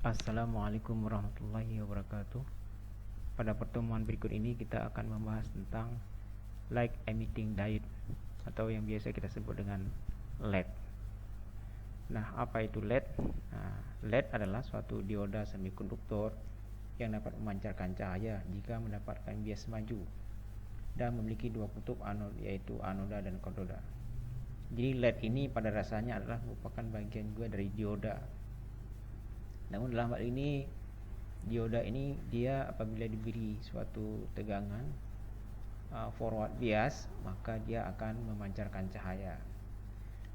Assalamualaikum warahmatullahi wabarakatuh. Pada pertemuan berikut ini kita akan membahas tentang light emitting diode atau yang biasa kita sebut dengan LED. Nah, apa itu LED? LED adalah suatu dioda semikonduktor yang dapat memancarkan cahaya jika mendapatkan bias maju dan memiliki dua kutub anode, yaitu anoda dan katoda. Jadi LED ini pada dasarnya adalah merupakan bagian juga dari dioda. Namun dalam hal ini dioda ini dia apabila diberi suatu tegangan forward bias, maka dia akan memancarkan cahaya.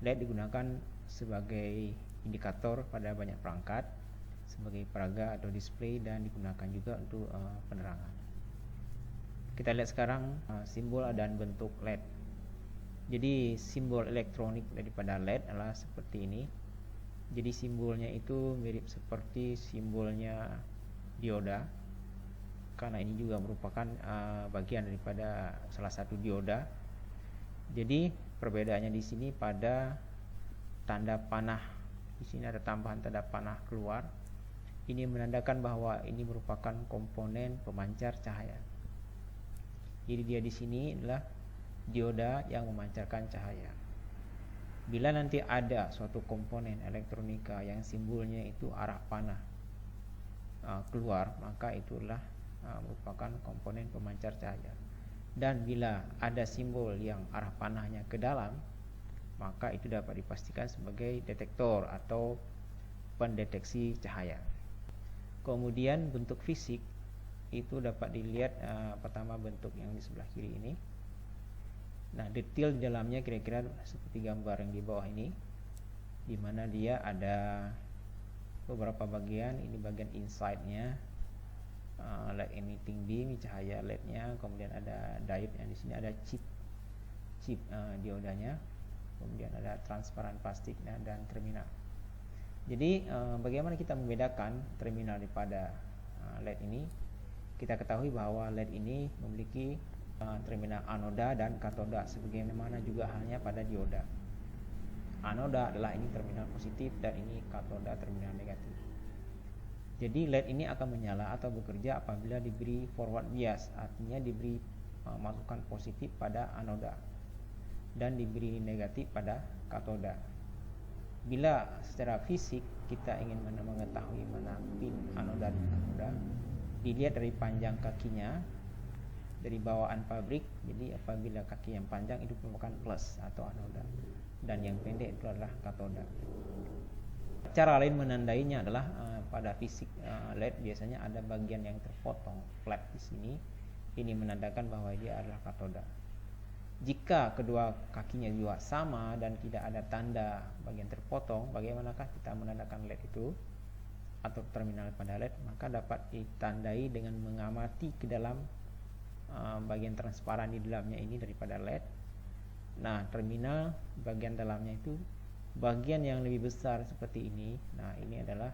LED digunakan sebagai indikator pada banyak perangkat, sebagai peraga atau display, dan digunakan juga untuk penerangan. Kita lihat sekarang simbol dan bentuk LED. Jadi simbol elektronik daripada LED adalah seperti ini. Jadi simbolnya itu mirip seperti simbolnya dioda, karena ini juga merupakan bagian daripada salah satu dioda. Jadi perbedaannya di sini pada tanda panah. Di sini ada tambahan tanda panah keluar. Ini menandakan bahwa ini merupakan komponen pemancar cahaya. Jadi dia di sini adalah dioda yang memancarkan cahaya. Bila nanti ada suatu komponen elektronika yang simbolnya itu arah panah keluar, maka itulah merupakan komponen pemancar cahaya. Dan bila ada simbol yang arah panahnya ke dalam, maka itu dapat dipastikan sebagai detektor atau pendeteksi cahaya. Kemudian bentuk fisik itu dapat dilihat pertama bentuk yang di sebelah kiri ini. Nah, detail di dalamnya kira-kira seperti gambar yang di bawah ini, di mana dia ada beberapa bagian. Ini bagian inside-nya, light emitting beam, cahaya LED-nya, kemudian ada diode yang di sini, ada chip diodanya, kemudian ada transparan plastik dan terminal. Jadi bagaimana kita membedakan terminal daripada LED ini? Kita ketahui bahwa LED ini memiliki terminal anoda dan katoda, sebagaimana juga halnya pada dioda. Anoda adalah ini terminal positif dan ini katoda terminal negatif. Jadi LED ini akan menyala atau bekerja apabila diberi forward bias, artinya diberi masukan positif pada anoda dan diberi negatif pada katoda. Bila secara fisik kita ingin mengetahui mana pin anoda dan katoda, dilihat dari panjang kakinya dari bawaan pabrik. Jadi apabila kaki yang panjang itu merupakan plus atau anoda, dan yang pendek itu adalah katoda. Cara lain menandainya adalah pada fisik LED biasanya ada bagian yang terpotong flat di sini. Ini menandakan bahwa dia adalah katoda. Jika kedua kakinya juga sama dan tidak ada tanda bagian terpotong, bagaimanakah kita menandakan LED itu atau terminal pada LED? Maka dapat ditandai dengan mengamati ke dalam bagian transparan di dalamnya ini daripada LED. Nah, terminal bagian dalamnya itu bagian yang lebih besar seperti ini. Nah, ini adalah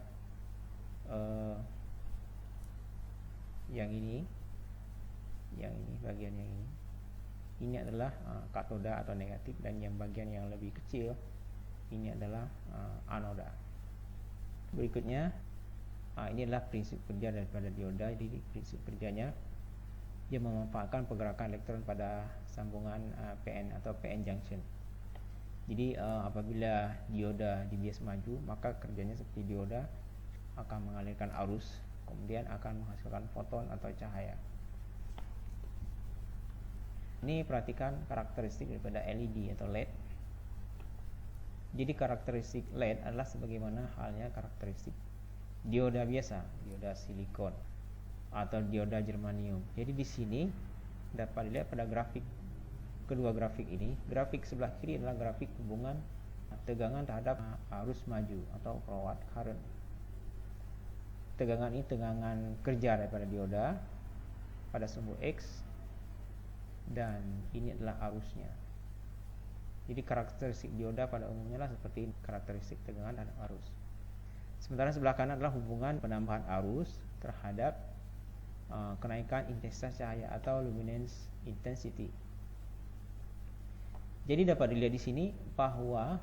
yang ini bagian yang ini adalah katoda atau negatif, dan yang bagian yang lebih kecil ini adalah anoda. Berikutnya ini adalah prinsip kerja daripada dioda. Jadi prinsip kerjanya, dia memanfaatkan pergerakan elektron pada sambungan PN atau PN junction. Jadi apabila dioda dibias maju, maka kerjanya seperti dioda akan mengalirkan arus, kemudian akan menghasilkan foton atau cahaya. Ini perhatikan karakteristik daripada LED atau LED. Jadi karakteristik LED adalah sebagaimana halnya karakteristik dioda biasa, dioda silikon atau dioda germanium. Jadi di sini dapat dilihat pada grafik, kedua grafik ini. Grafik sebelah kiri adalah grafik hubungan tegangan terhadap arus maju atau forward current. Tegangan ini tegangan kerja daripada dioda pada sumbu X, dan ini adalah arusnya. Jadi karakteristik dioda pada umumnya lah seperti karakteristik tegangan dan arus. Sementara sebelah kanan adalah hubungan penambahan arus terhadap kenaikan intensitas cahaya atau luminance intensity. Jadi dapat dilihat di sini bahwa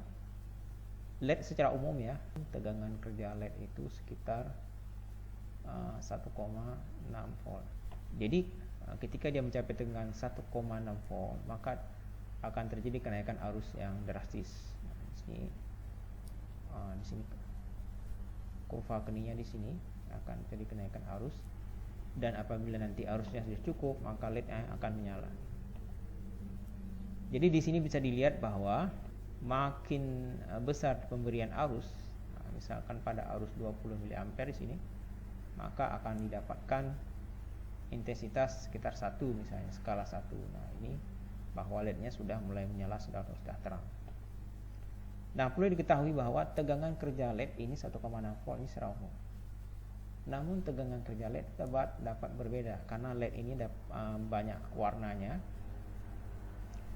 LED secara umum ya, tegangan kerja LED itu sekitar 1,6 volt. Jadi ketika dia mencapai tegangan 1,6 volt, maka akan terjadi kenaikan arus yang drastis. Di sini kurva keningnya di sini akan terjadi kenaikan arus, dan apabila nanti arusnya sudah cukup, maka LED akan menyala. Jadi di sini bisa dilihat bahwa makin besar pemberian arus, misalkan pada arus 20 mA di sini, maka akan didapatkan intensitas sekitar 1, misalnya skala 1. Nah, ini bahwa LED-nya sudah mulai menyala, sudah terang. Nah, perlu diketahui bahwa tegangan kerja LED ini 1,6 volt ini secara umum. Namun tegangan kerja LED dapat berbeda karena LED ini banyak warnanya.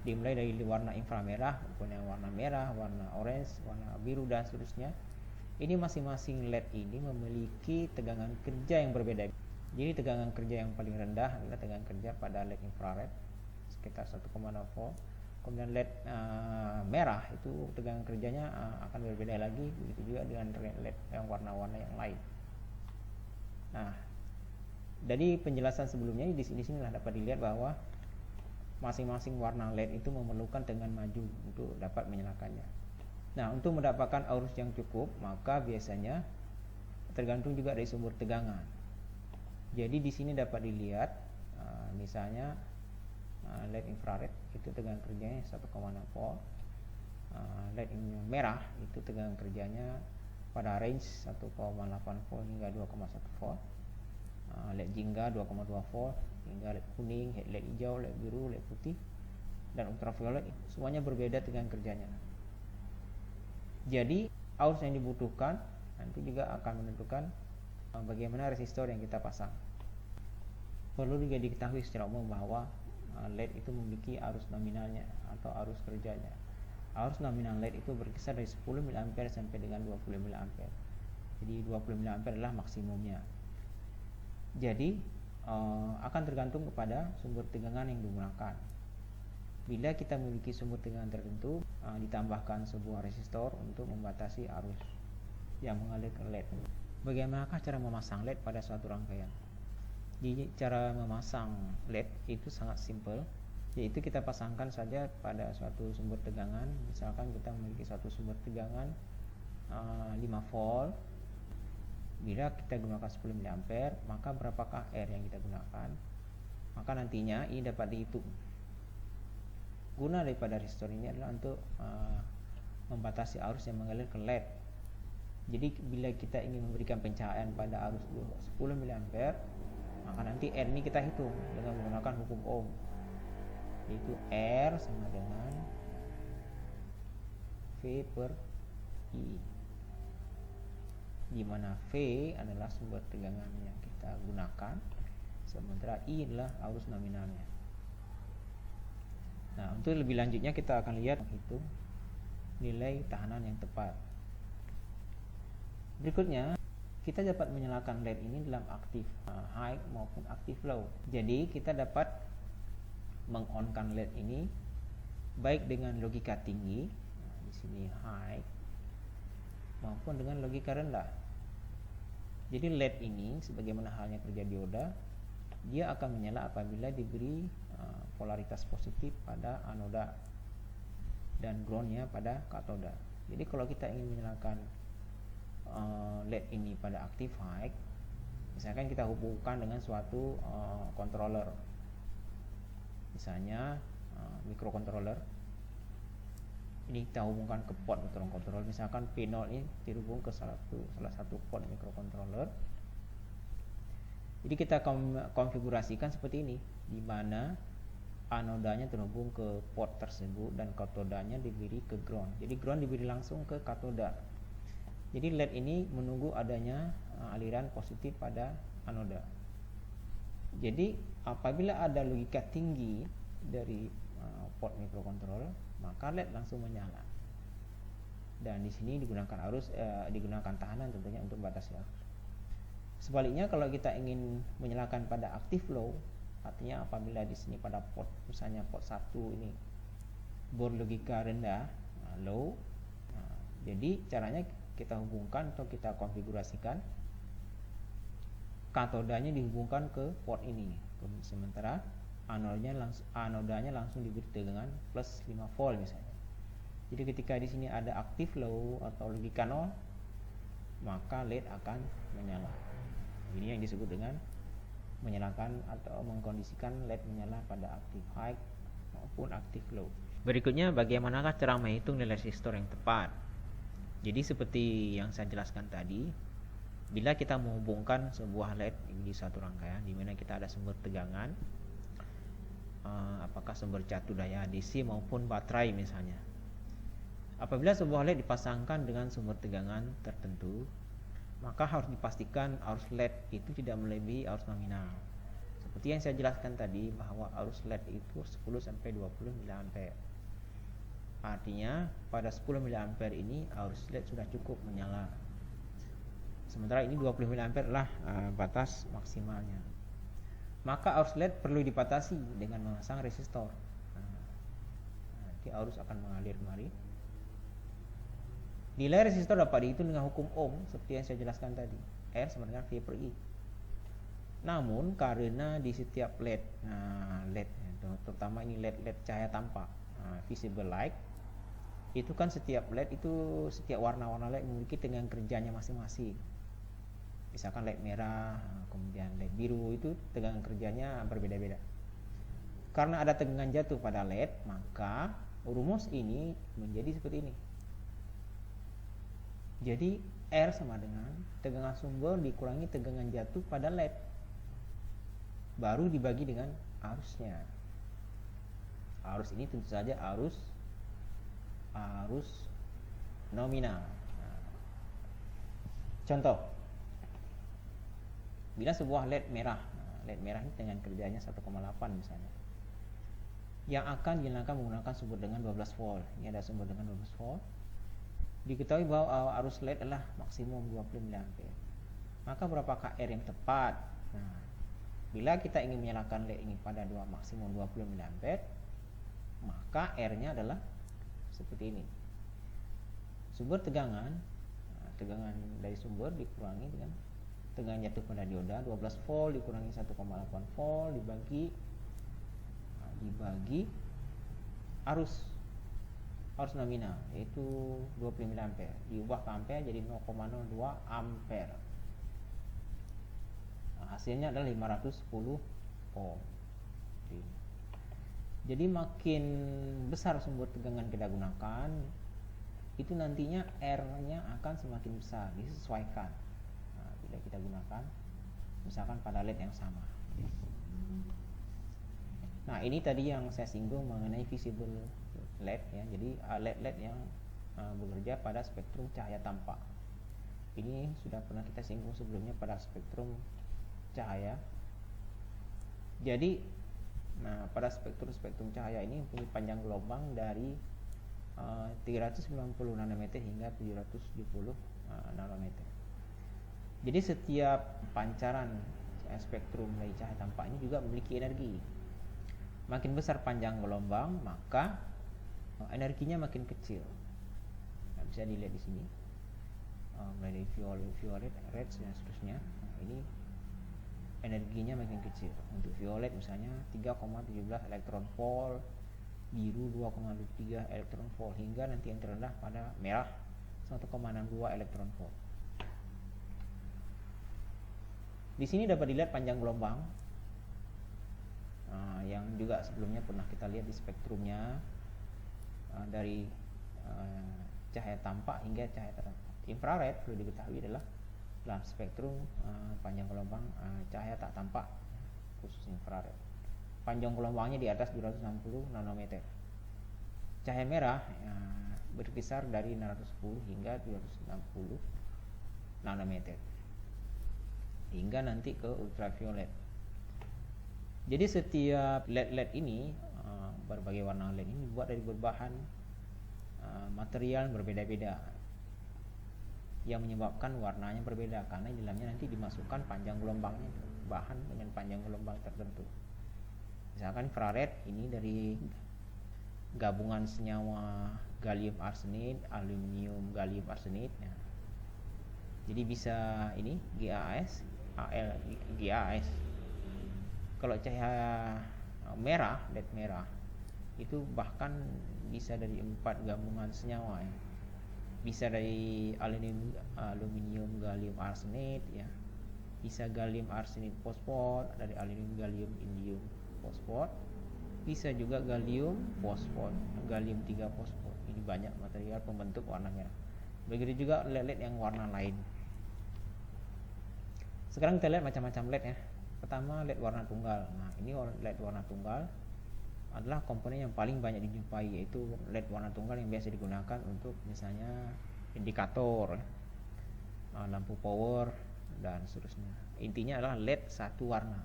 Dimulai dari warna inframerah, maupun yang warna merah, warna orange, warna biru, dan seterusnya. Ini masing-masing LED ini memiliki tegangan kerja yang berbeda. Jadi tegangan kerja yang paling rendah adalah tegangan kerja pada LED infrared sekitar 1,6 volt. Kemudian LED merah itu tegangan kerjanya akan berbeda lagi, begitu juga dengan LED yang warna-warna yang lain. Nah, dari penjelasan sebelumnya di sinilah dapat dilihat bahwa masing-masing warna LED itu memerlukan tegangan maju untuk dapat menyalakannya. Nah, untuk mendapatkan arus yang cukup, maka biasanya tergantung juga dari sumber tegangan. Jadi di sini dapat dilihat, misalnya LED infrared itu tegangan kerjanya 1,6 volt. LED merah itu tegangan kerjanya pada range 1,8 volt hingga 2,1 volt. LED jingga 2,2 volt hingga LED kuning, LED hijau, LED biru, LED putih, dan ultraviolet, semuanya berbeda tegangan kerjanya. Jadi arus yang dibutuhkan nanti juga akan menentukan bagaimana resistor yang kita pasang. Perlu juga diketahui secara umum bahwa LED itu memiliki arus nominalnya atau arus kerjanya. Arus nominal LED itu berkisar dari 10 mA sampai dengan 20 mA. Jadi 20 mA adalah maksimumnya. Jadi akan tergantung kepada sumber tegangan yang digunakan. Bila kita memiliki sumber tegangan tertentu, ditambahkan sebuah resistor untuk membatasi arus yang mengalir ke LED. Bagaimanakah cara memasang LED pada suatu rangkaian? Jadi cara memasang LED itu sangat simple, yaitu kita pasangkan saja pada suatu sumber tegangan. Misalkan kita memiliki suatu sumber tegangan 5 volt. Bila kita gunakan 10 mA, maka berapakah R yang kita gunakan? Maka nantinya ini dapat dihitung. Guna daripada resistor ini adalah untuk membatasi arus yang mengalir ke LED. Jadi bila kita ingin memberikan pencahayaan pada arus 10 mA, maka nanti R ini kita hitung dengan menggunakan hukum Ohm, yaitu R sama dengan V per I, di mana V adalah sumber tegangan yang kita gunakan, sementara I adalah arus nominalnya. Nah, untuk lebih lanjutnya kita akan lihat menghitung nilai tahanan yang tepat. Berikutnya, kita dapat menyalakan LED ini dalam aktif high maupun aktif low. Jadi kita dapat meng-on-kan LED ini baik dengan logika tinggi, di sini high, maupun dengan logika rendah. Jadi LED ini sebagaimana halnya kerja dioda, dia akan menyala apabila diberi polaritas positif pada anoda dan groundnya pada katoda. Jadi kalau kita ingin menyalakan LED ini pada aktif high, misalkan kita hubungkan dengan suatu controller, misalnya microcontroller. Ini kita hubungkan ke port microcontroller, misalkan P0 ini dihubung ke salah satu port microcontroller. Jadi kita konfigurasikan seperti ini, di mana anodanya terhubung ke port tersebut dan katodanya diberi ke ground. Jadi ground diberi langsung ke katoda. Jadi LED ini menunggu adanya aliran positif pada anoda. Jadi apabila ada logika tinggi dari port microcontroller, maka LED langsung menyala. Dan di sini digunakan digunakan tahanan tentunya untuk batasi arus. Sebaliknya kalau kita ingin menyalakan pada aktif low, artinya apabila di sini pada port, misalnya port 1 ini berlogika rendah, low. Jadi caranya kita hubungkan atau kita konfigurasikan katodanya dihubungkan ke port ini, sementara anodanya langsung diberi tegangan plus 5 volt misalnya. Jadi ketika di sini ada aktif low atau logika 0, maka LED akan menyala. Ini yang disebut dengan menyalakan atau mengkondisikan LED menyala pada aktif high maupun aktif low. Berikutnya, bagaimanakah cara menghitung nilai resistor yang tepat? Jadi seperti yang saya jelaskan tadi, bila kita menghubungkan sebuah LED di satu rangkaian di mana kita ada sumber tegangan, apakah sumber catu daya DC maupun baterai misalnya. Apabila sebuah LED dipasangkan dengan sumber tegangan tertentu, maka harus dipastikan arus LED itu tidak melebihi arus nominal. Seperti yang saya jelaskan tadi, bahwa arus LED itu 10 sampai 20 mA. Artinya pada 10 mA ini arus LED sudah cukup menyala. Sementara ini 20 mA adalah batas maksimalnya. Maka arus LED perlu dibatasi dengan memasang resistor. Nanti arus akan mengalir kemari. Nilai resistor dapat dihitung dengan hukum Ohm seperti yang saya jelaskan tadi. R sama dengan V per I. Namun karena di setiap LED, LED terutama ini LED cahaya tampak, visible light, itu kan setiap LED itu, setiap warna-warna LED memiliki tegangan kerjanya masing-masing. Misalkan LED merah, kemudian LED biru, itu tegangan kerjanya berbeda-beda. Karena ada tegangan jatuh pada LED, maka rumus ini menjadi seperti ini. Jadi R sama dengan tegangan sumber dikurangi tegangan jatuh pada LED, baru dibagi dengan arusnya. Arus ini tentu saja arus nominal. Contoh, bila sebuah LED merah, LED merah ini dengan kerjanya 1,8 misalnya, yang akan dinyalakan menggunakan sumber dengan 12 volt. Ini ada sumber dengan 12 volt. Diketahui bahwa arus LED adalah maksimum 20 mA. Maka berapakah R yang tepat? Bila kita ingin menyalakan LED ini pada maksimum 20 mA, maka R-nya adalah seperti ini. Sumber tegangan, tegangan dari sumber dikurangi dengan tegangan jatuh pada dioda, 12 volt dikurangi 1,8 volt dibagi arus nominal, yaitu 20 mA, diubah ke ampere jadi 0,02 ampere. Hasilnya adalah 510 ohm. Jadi makin besar sumber tegangan kita gunakan, itu nantinya R-nya akan semakin besar, disesuaikan. Bila kita gunakan misalkan pada LED yang sama. Nah, ini tadi yang saya singgung mengenai visible LED ya. Jadi LED yang bekerja pada spektrum cahaya tampak. Ini sudah pernah kita singgung sebelumnya pada spektrum cahaya. Jadi pada spektrum cahaya ini mempunyai panjang gelombang dari 390 nanometer hingga 770 nanometer. Jadi setiap pancaran spektrum dari cahaya tampak ini juga memiliki energi. Makin besar panjang gelombang, maka energinya makin kecil. Bisa dilihat di sini, mulai dari violet, red dan seterusnya. Ini energinya makin kecil. Untuk violet misalnya 3,17 elektron volt, biru 2,23 elektron volt, hingga nanti yang terendah pada merah 1,62 elektron volt. Di sini dapat dilihat panjang gelombang yang juga sebelumnya pernah kita lihat di spektrumnya, dari cahaya tampak hingga cahaya infrared. Perlu diketahui adalah dalam spektrum panjang gelombang cahaya tak tampak, khusus infrared, panjang gelombangnya di atas 260 nanometer. Cahaya merah berkisar dari 610 hingga 760 nanometer, hingga nanti ke ultraviolet. Jadi setiap LED ini, berbagai warna LED ini dibuat dari berbahan material berbeda-beda, yang menyebabkan warnanya berbeda karena di dalamnya nanti dimasukkan panjang gelombangnya, bahan dengan panjang gelombang tertentu. Misalkan infrared ini dari gabungan senyawa gallium arsenid, aluminium gallium arsenid. Jadi bisa ini GaAs, GAS. Kalau cahaya merah, LED merah itu bahkan bisa dari 4 gabungan senyawa ya. Bisa dari aluminium gallium arsenate ya, bisa gallium arsenate fosfor, dari aluminium gallium indium fosfor, bisa juga gallium fosfor, gallium 3 fosfor. Ini banyak material pembentuk warna merah. Begitu juga LED yang warna lain. Sekarang kita lihat macam-macam LED ya. Pertama, LED warna tunggal. Nah, ini LED warna tunggal adalah komponen yang paling banyak dijumpai, yaitu LED warna tunggal yang biasa digunakan untuk misalnya indikator, lampu power dan seterusnya. Intinya adalah LED satu warna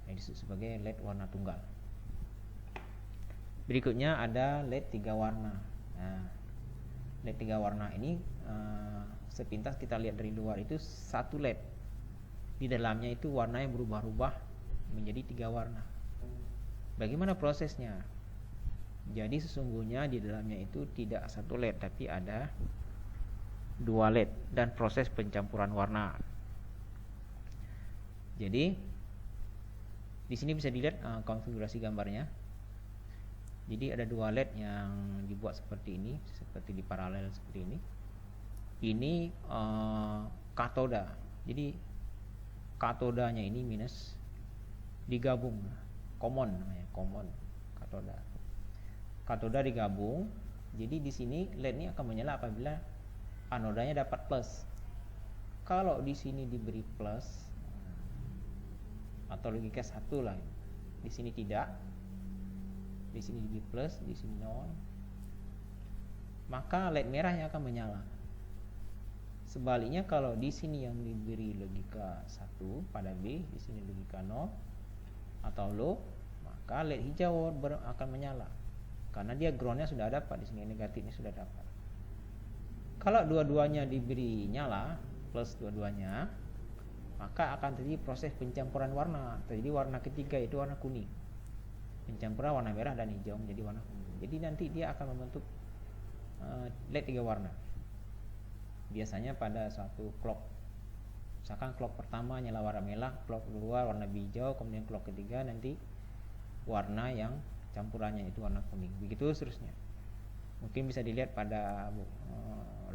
yang disebut sebagai LED warna tunggal. Berikutnya ada LED 3 warna. Nah, LED 3 warna ini sepintas kita lihat dari luar itu satu LED. Di dalamnya itu warna yang berubah-ubah menjadi 3 warna. Bagaimana prosesnya? Jadi sesungguhnya di dalamnya itu tidak satu LED, tapi ada 2 LED dan proses pencampuran warna. Jadi di sini bisa dilihat konfigurasi gambarnya. Jadi ada 2 LED yang dibuat seperti ini, seperti di paralel seperti ini. Ini katoda. Jadi katodanya ini minus digabung, common namanya, common katoda. Katoda digabung. Jadi di sini LED ini akan menyala apabila anodanya dapat plus. Kalau di sini diberi plus atau logika 1 lah. Di sini tidak. Di sini diberi plus, di sini nol. Maka LED merah yang akan menyala. Sebaliknya kalau di sini yang diberi logika 1 pada B, di sini logika 0 atau low, maka LED hijau akan menyala. Karena dia groundnya sudah dapat, di sini negatifnya sudah dapat. Kalau dua-duanya diberi nyala, plus dua-duanya, maka akan terjadi proses pencampuran warna. Terjadi warna ketiga, yaitu warna kuning. Pencampuran warna merah dan hijau menjadi warna kuning. Jadi nanti dia akan membentuk LED 3 warna. Biasanya pada suatu clock, misalkan clock pertama nyala warna merah, clock kedua warna hijau, kemudian clock ketiga nanti warna yang campurannya itu warna kuning. Begitu seterusnya. Mungkin bisa dilihat pada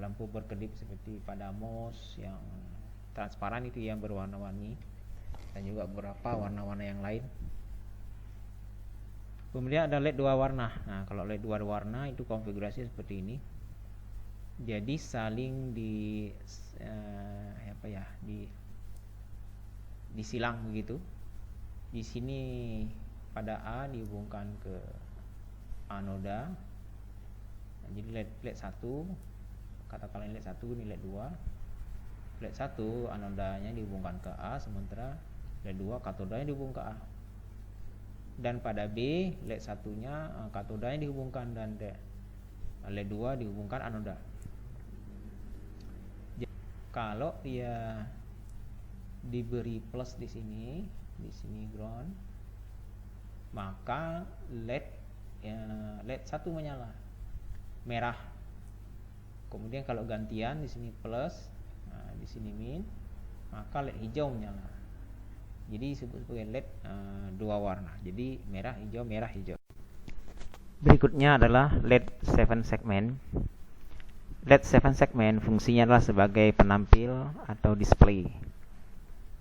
lampu berkedip seperti pada MOS yang transparan itu yang berwarna-warni, dan juga beberapa warna-warna yang lain. Kemudian ada LED 2 warna. Nah, kalau LED 2 warna itu konfigurasi seperti ini. Jadi saling disilang begitu. Di sini pada A dihubungkan ke anoda. Nah, jadi LED 1, katakanlah LED 1 ini LED 2. LED 1 anodanya dihubungkan ke A, sementara LED 2 katodanya dihubungkan ke A. Dan pada B LED 1-nya katodanya dihubungkan dan LED 2 dihubungkan anoda. Kalau dia diberi plus di sini ground, maka LED 1 menyala merah. Kemudian kalau gantian di sini plus, nah, di sini min, maka LED hijau menyala. Jadi disebut sebagai LED 2 warna. Jadi merah hijau. Berikutnya adalah LED 7 segment. LED 7 segment fungsinya adalah sebagai penampil atau display,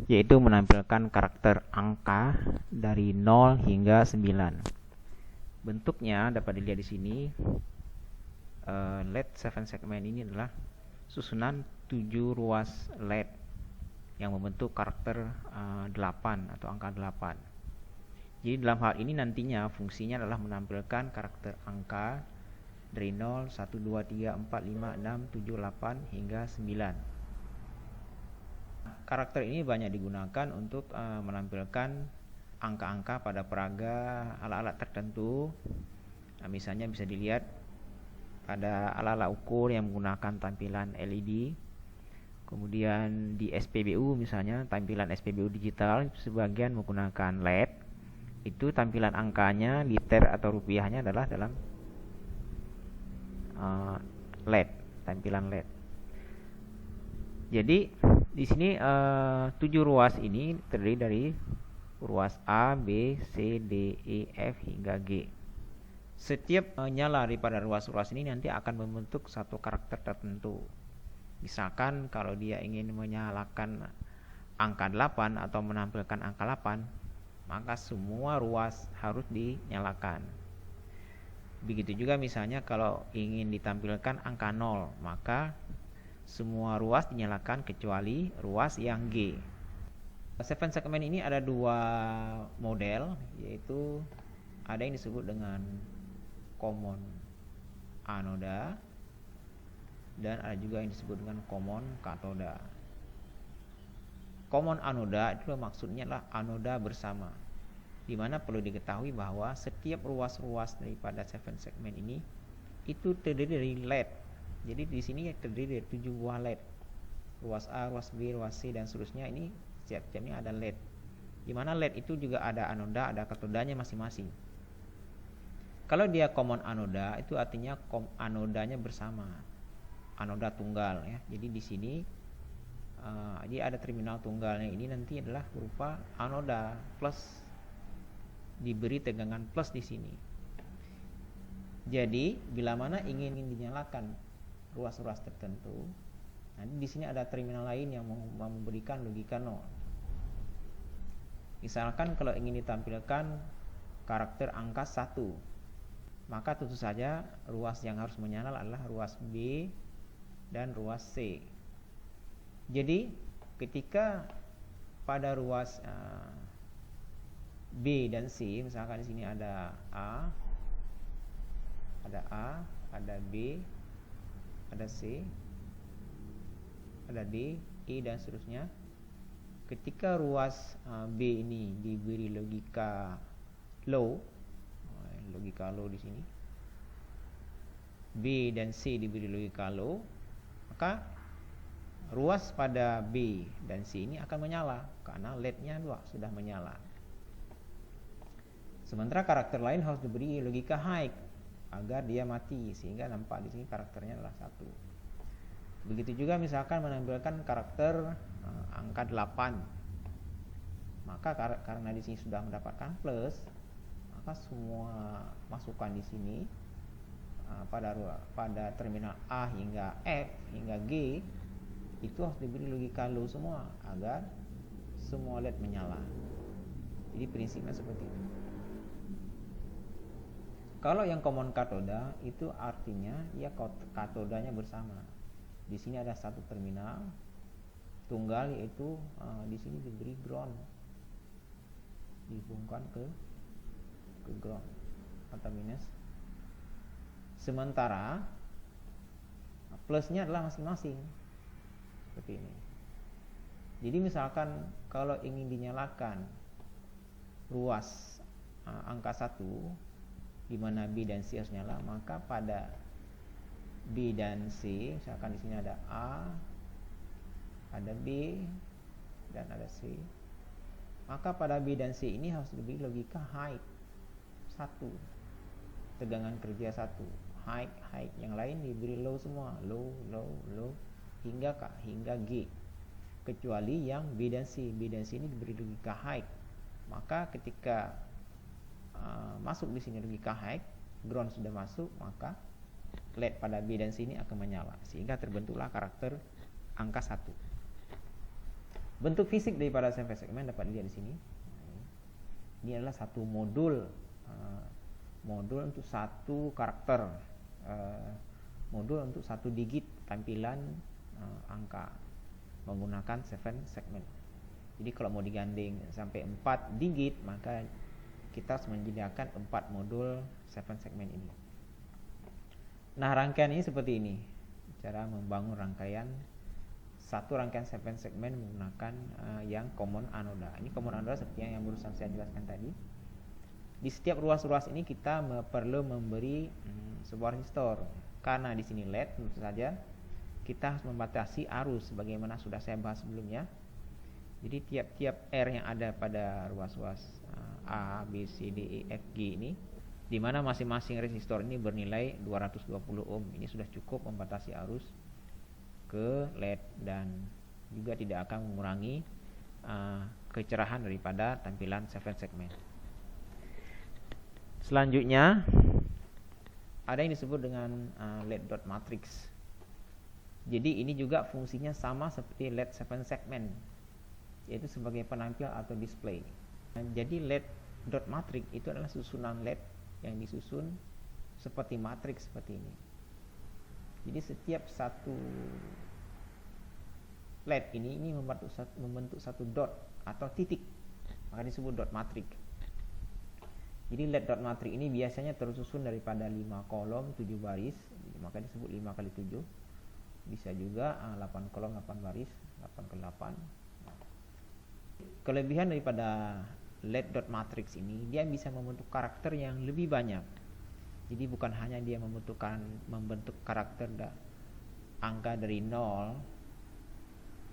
yaitu menampilkan karakter angka dari 0 hingga 9. Bentuknya dapat dilihat di sini. LED 7 segment ini adalah susunan 7 ruas LED yang membentuk karakter 8 atau angka 8. Jadi dalam hal ini nantinya fungsinya adalah menampilkan karakter angka dari 0, 1, 2, 3, 4, 5, 6, 7, 8 hingga 9. Karakter ini banyak digunakan untuk menampilkan angka-angka pada peraga alat-alat tertentu. Nah, misalnya bisa dilihat pada alat-alat ukur yang menggunakan tampilan LED. Kemudian di SPBU misalnya, tampilan SPBU digital sebagian menggunakan LED. Itu tampilan angkanya, liter atau rupiahnya adalah dalam LED, tampilan LED. Jadi Di sini 7 ruas ini terdiri dari ruas A, B, C, D, E, F hingga G. Setiap nyala daripada ruas-ruas ini nanti akan membentuk satu karakter tertentu. Misalkan kalau dia ingin menyalakan angka 8 atau menampilkan angka 8, maka semua ruas harus dinyalakan. Begitu juga misalnya kalau ingin ditampilkan angka 0, maka semua ruas dinyalakan kecuali ruas yang G. Seven segment ini ada dua model, yaitu ada yang disebut dengan common anoda dan ada juga yang disebut dengan common katoda. Common anoda itu maksudnya adalah anoda bersama, di mana perlu diketahui bahwa setiap ruas-ruas daripada seven segment ini itu terdiri dari LED. Jadi di sini terdiri dari 7 buah LED. Ruas A, ruas B, ruas C dan seterusnya ini setiap-setiapnya ada LED. Di mana LED itu juga ada anoda, ada katodanya masing-masing. Kalau dia common anoda itu artinya anodanya bersama. Anoda tunggal ya. Jadi di sini dia ada terminal tunggalnya, ini nanti adalah berupa anoda plus, diberi tegangan plus di sini. Jadi bila mana ingin dinyalakan ruas-ruas tertentu, nanti di sini ada terminal lain yang memberikan logika 0. Misalkan kalau ingin ditampilkan karakter angka 1, maka tentu saja ruas yang harus menyala adalah ruas B dan ruas C. Jadi ketika pada ruas B dan C, misalkan di sini ada A, ada B, ada C, ada D, E dan seterusnya. Ketika ruas B ini diberi logika low di sini, B dan C diberi logika low, maka ruas pada B dan C ini akan menyala karena LED-nya sudah menyala. Sementara karakter lain harus diberi logika high agar dia mati, sehingga nampak di sini karakternya adalah 1. Begitu juga misalkan menampilkan karakter angka 8, maka karena di sini sudah mendapatkan plus, maka semua masukan di sini pada terminal A hingga F hingga G itu harus diberi logika low semua agar semua LED menyala. Jadi prinsipnya seperti itu. Kalau yang common katoda itu artinya ya katodanya bersama. Di sini ada satu terminal tunggal, yaitu di sini diberi ground, dihubungkan ke ground atau minus. Sementara plusnya adalah masing-masing seperti ini. Jadi misalkan kalau ingin dinyalakan ruas angka 1 di mana B dan C harus nyala, maka pada B dan C, misalkan di sini ada A, ada B dan ada C, maka pada B dan C ini harus diberi logika high 1, tegangan kerja 1, high, yang lain diberi low semua, low hingga G, kecuali yang B dan C ini diberi logika high. Maka ketika masuk di sini logika high, ground sudah masuk, maka LED pada B dan C ini akan menyala, sehingga terbentuklah karakter angka 1. Bentuk fisik daripada seven segment dapat dilihat di sini. Ini adalah satu modul untuk satu karakter, modul untuk satu digit tampilan angka menggunakan seven segment. Jadi kalau mau digandeng sampai 4 digit, maka kita harus menyediakan 4 modul seven segment ini. Nah, rangkaian ini seperti ini, cara membangun rangkaian satu rangkaian seven segment menggunakan yang common anoda. Ini common anoda seperti yang barusan saya jelaskan tadi. Di setiap ruas-ruas ini kita perlu memberi sebuah resistor, karena di sini LED, tentu saja kita harus membatasi arus sebagaimana sudah saya bahas sebelumnya. Jadi tiap-tiap R yang ada pada ruas-ruas A, B, C, D, E, F, G ini, di mana masing-masing resistor ini bernilai 220 ohm. Ini sudah cukup membatasi arus ke LED dan juga tidak akan mengurangi kecerahan daripada tampilan 7 segmen. Selanjutnya ada yang disebut dengan LED dot matrix. Jadi ini juga fungsinya sama seperti LED 7 segmen, yaitu sebagai penampil atau display. Jadi LED dot matrix itu adalah susunan LED yang disusun seperti matriks seperti ini. Jadi setiap satu LED ini membentuk satu dot atau titik, maka disebut dot matrix. Jadi LED dot matrix ini biasanya tersusun daripada 5 kolom 7 baris, maka disebut 5 kali 7. Bisa juga 8 kolom 8 baris, 8 kali 8. Kelebihan daripada LED dot matrix ini, dia bisa membentuk karakter yang lebih banyak. Jadi bukan hanya dia membentuk karakter angka dari 0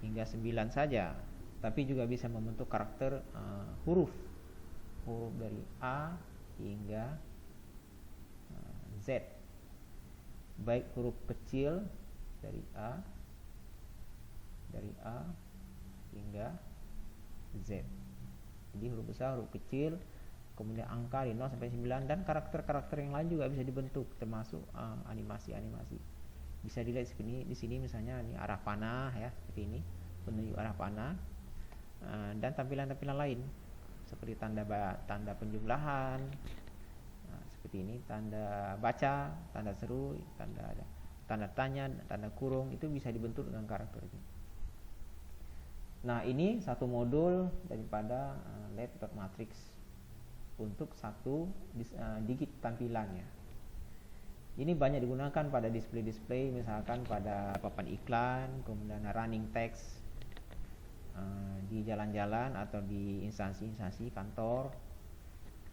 hingga 9 saja, tapi juga bisa membentuk karakter huruf dari A hingga Z, baik huruf kecil dari A hingga Z. Jadi huruf besar, huruf kecil, kemudian angka dari 0 sampai 9, dan karakter-karakter yang lain juga bisa dibentuk, termasuk animasi-animasi. Bisa dilihat di sini misalnya ini arah panah ya, seperti ini penunjuk arah panah, dan tampilan-tampilan lain seperti tanda penjumlahan, seperti ini tanda baca, tanda seru, tanda tanya, tanda kurung, itu bisa dibentuk dengan karakter ini. Nah, ini satu modul daripada LED dot matrix untuk satu digit tampilannya. Ini banyak digunakan pada display-display, misalkan pada papan iklan, kemudian running text di jalan-jalan atau di instansi-instansi kantor,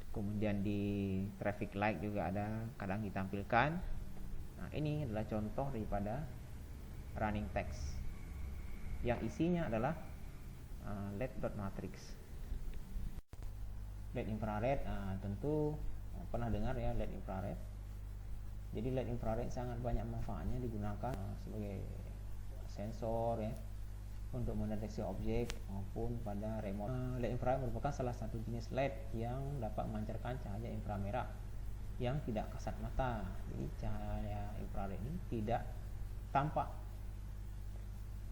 kemudian di traffic light juga ada kadang ditampilkan. Nah, ini adalah contoh daripada running text yang isinya adalah LED dot matrix. LED infrared, tentu pernah dengar ya LED infrared. Jadi LED infrared sangat banyak manfaatnya, digunakan sebagai sensor ya, untuk mendeteksi objek maupun pada remote. LED infrared merupakan salah satu jenis LED yang dapat memancarkan cahaya inframerah yang tidak kasat mata. Jadi cahaya infrared ini tidak tampak.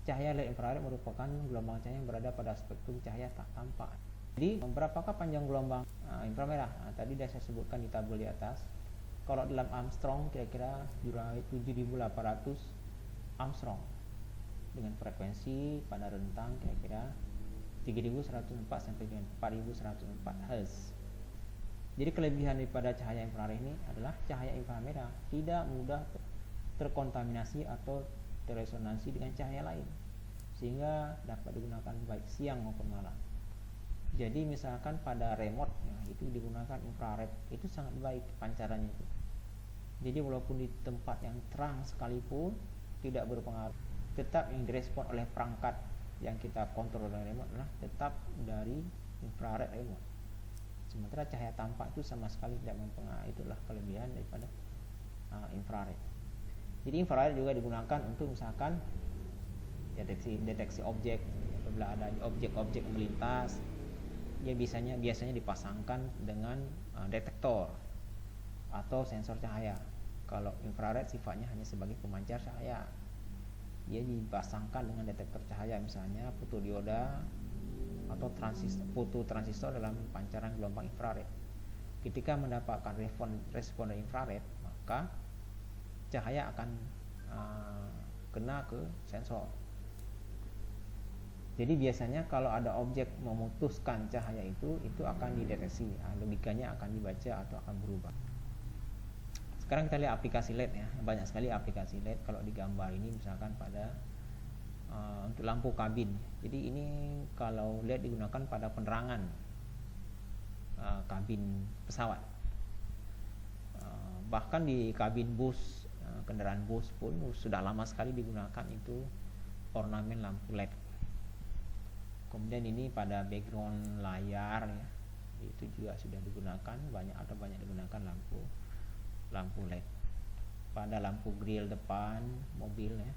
Cahaya LED infrared merupakan gelombang cahaya yang berada pada spektrum cahaya tak tampak. Jadi berapakah panjang gelombang inframerah? Tadi sudah saya sebutkan di tabel di atas. Kalau dalam Armstrong kira-kira 7.800 Armstrong, dengan frekuensi pada rentang kira-kira 3.104 sampai dengan 4.104 Hz. Jadi kelebihan daripada cahaya infrared ini adalah cahaya inframerah tidak mudah terkontaminasi atau terresonansi dengan cahaya lain, sehingga dapat digunakan baik siang maupun malam. Jadi misalkan pada remote ya, itu digunakan infrared, itu sangat baik pancarannya itu. Jadi walaupun di tempat yang terang sekalipun tidak berpengaruh, tetap yang direspon oleh perangkat yang kita kontrol dari remote adalah tetap dari infrared remote. Sementara cahaya tampak itu sama sekali tidak mempengaruhi. Itulah kelebihan daripada infrared. Jadi infrared juga digunakan untuk misalkan deteksi objek. Apabila ada objek-objek melintas, dia biasanya dipasangkan dengan detektor atau sensor cahaya. Kalau infrared sifatnya hanya sebagai pemancar cahaya, dia dipasangkan dengan detektor cahaya, misalnya fotodioda atau fototransistor dalam pancaran gelombang infrared. Ketika mendapatkan respon dari infrared, maka cahaya akan kena ke sensor. Jadi biasanya kalau ada objek memutuskan cahaya itu akan dideteksi, logikanya akan dibaca atau akan berubah. Sekarang kita lihat aplikasi LED ya, banyak sekali aplikasi LED. Kalau di gambar ini misalkan pada untuk lampu kabin. Jadi ini kalau LED digunakan pada penerangan kabin pesawat. Bahkan di kabin bus, kendaraan bus pun sudah lama sekali digunakan itu ornamen lampu LED. Kemudian ini pada background layar ya, itu juga sudah digunakan banyak digunakan lampu LED. Pada lampu grill depan mobil ya,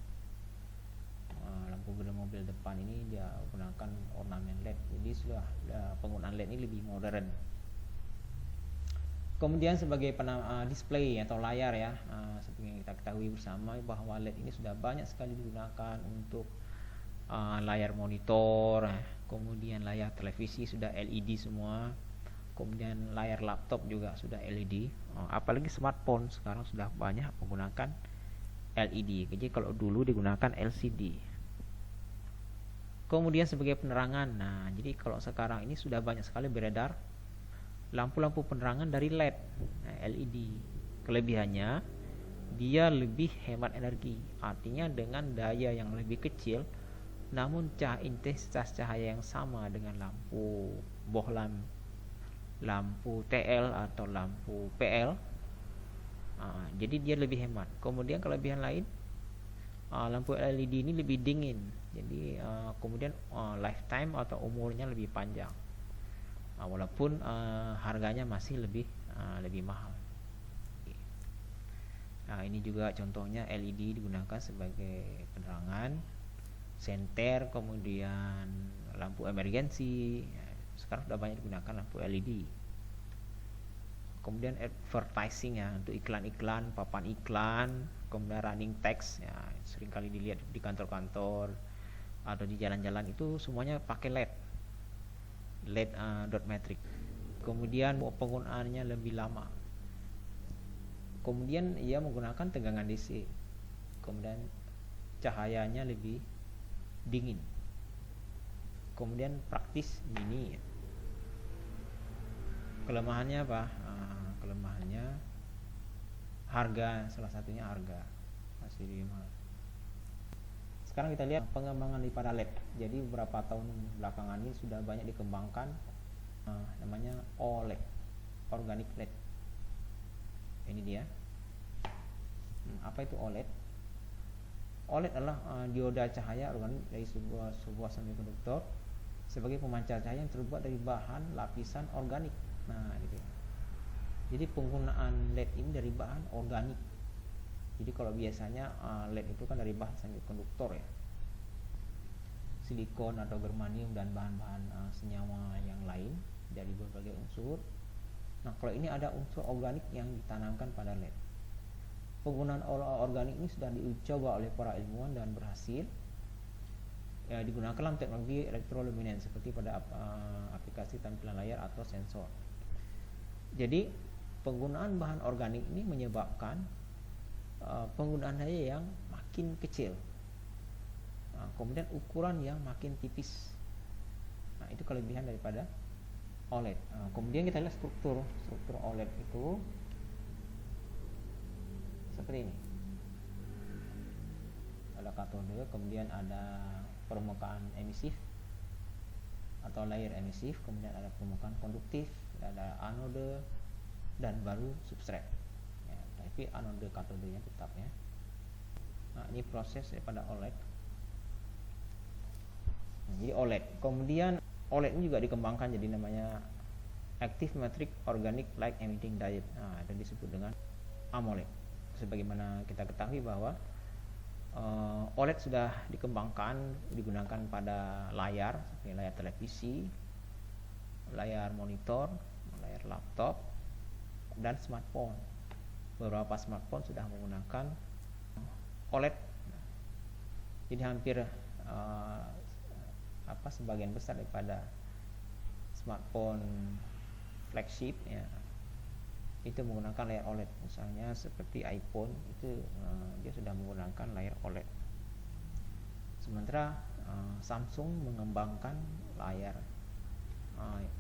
lampu gerem mobil depan ini dia gunakan ornamen LED. Jadi sudah penggunaan LED ini lebih modern. Kemudian sebagai display atau layar ya, seperti yang kita ketahui bersama bahwa LED ini sudah banyak sekali digunakan untuk layar monitor, kemudian layar televisi sudah LED semua, kemudian layar laptop juga sudah LED, apalagi smartphone sekarang sudah banyak menggunakan LED. Jadi kalau dulu digunakan LCD. Kemudian sebagai penerangan, nah jadi kalau sekarang ini sudah banyak sekali beredar lampu-lampu penerangan dari LED, LED. Kelebihannya dia lebih hemat energi, artinya dengan daya yang lebih kecil namun intensitas cahaya yang sama dengan lampu bohlam, lampu TL atau lampu PL. Jadi dia lebih hemat. Kemudian kelebihan lain, lampu LED ini lebih dingin, jadi kemudian lifetime atau umurnya lebih panjang, walaupun harganya masih lebih mahal. Nah, ini juga contohnya LED digunakan sebagai penerangan, senter, kemudian lampu emergency. Sekarang sudah banyak digunakan lampu LED. Kemudian advertising ya, untuk iklan-iklan, papan iklan, kemudian running text ya, seringkali dilihat di kantor-kantor atau di jalan-jalan, itu semuanya pakai LED dot matrix. Kemudian penggunaannya lebih lama. Kemudian ia menggunakan tegangan DC. Kemudian cahayanya lebih dingin. Kemudian praktis, mini. Kelemahannya apa? Kelemahannya harga, salah satunya harga masih mahal. Sekarang kita lihat pengembangan daripada LED. Jadi beberapa tahun belakangan ini sudah banyak dikembangkan namanya OLED, organic LED. Ini dia. Apa itu OLED? OLED adalah dioda cahaya organik dari sebuah semikonduktor sebagai pemancar cahaya yang terbuat dari bahan lapisan organik. Nah, gitu. Jadi penggunaan LED ini dari bahan organik. Jadi kalau biasanya LED itu kan dari bahan semikonduktor ya, silikon atau germanium dan bahan-bahan senyawa yang lain dari berbagai unsur. Nah, kalau ini ada unsur organik yang ditanamkan pada LED. Penggunaan organik ini sudah diuji coba oleh para ilmuwan dan berhasil ya, digunakan dalam teknologi elektroluminescence seperti pada aplikasi tampilan layar atau sensor. Jadi penggunaan bahan organik ini menyebabkan penggunaan daya yang makin kecil, kemudian ukuran yang makin tipis. Nah, itu kelebihan daripada OLED. Kemudian kita lihat struktur OLED itu seperti ini. Ada katode, kemudian ada permukaan emisif atau layer emisif, kemudian ada permukaan konduktif, ada anode, dan baru substrat. Ya, tapi anode katodenya tetap ya. Nah, ini proses daripada OLED. Nah, jadi OLED. Kemudian OLED ini juga dikembangkan jadi namanya Active Matrix Organic Light Emitting Diode. Nah, itu disebut dengan AMOLED. Sebagaimana kita ketahui bahwa OLED sudah dikembangkan, digunakan pada layar seperti layar televisi, layar monitor, layar laptop, dan smartphone. Beberapa smartphone sudah menggunakan OLED. Jadi hampir sebagian besar daripada smartphone flagship ya, itu menggunakan layar OLED. Misalnya seperti iPhone itu dia sudah menggunakan layar OLED. Sementara Samsung mengembangkan layar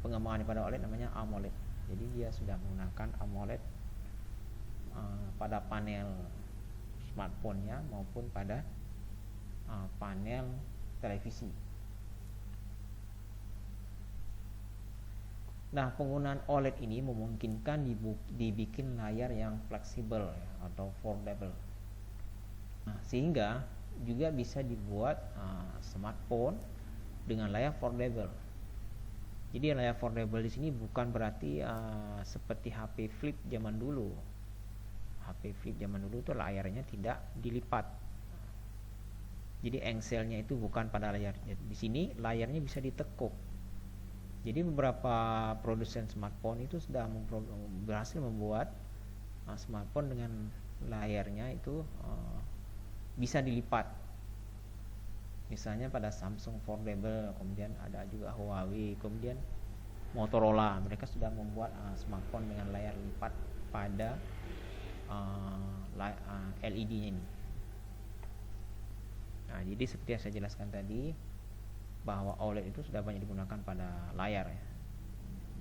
pengembangan pada OLED namanya AMOLED. Jadi dia sudah menggunakan AMOLED pada panel smartphone-nya maupun pada panel televisi. Nah, penggunaan OLED ini memungkinkan dibikin layar yang fleksibel atau foldable. Nah, sehingga juga bisa dibuat smartphone dengan layar foldable. Jadi layar foldable di sini bukan berarti seperti HP flip zaman dulu. HP flip zaman dulu itu layarnya tidak dilipat. Jadi engselnya itu bukan pada layarnya. Di sini layarnya bisa ditekuk. Jadi beberapa produsen smartphone itu sudah berhasil membuat smartphone dengan layarnya itu bisa dilipat. Misalnya pada Samsung Foldable, kemudian ada juga Huawei, kemudian Motorola. Mereka sudah membuat smartphone dengan layar lipat pada LED-nya ini. Nah, jadi seperti yang saya jelaskan tadi, bahwa OLED itu sudah banyak digunakan pada layar ya.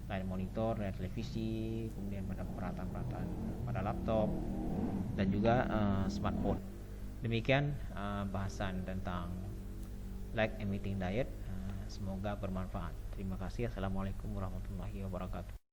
Layar monitor, layar televisi, kemudian pada peralatan-peralatan pada laptop dan juga smartphone. Demikian bahasan tentang light emitting diode. Semoga bermanfaat. Terima kasih. Assalamualaikum warahmatullahi wabarakatuh.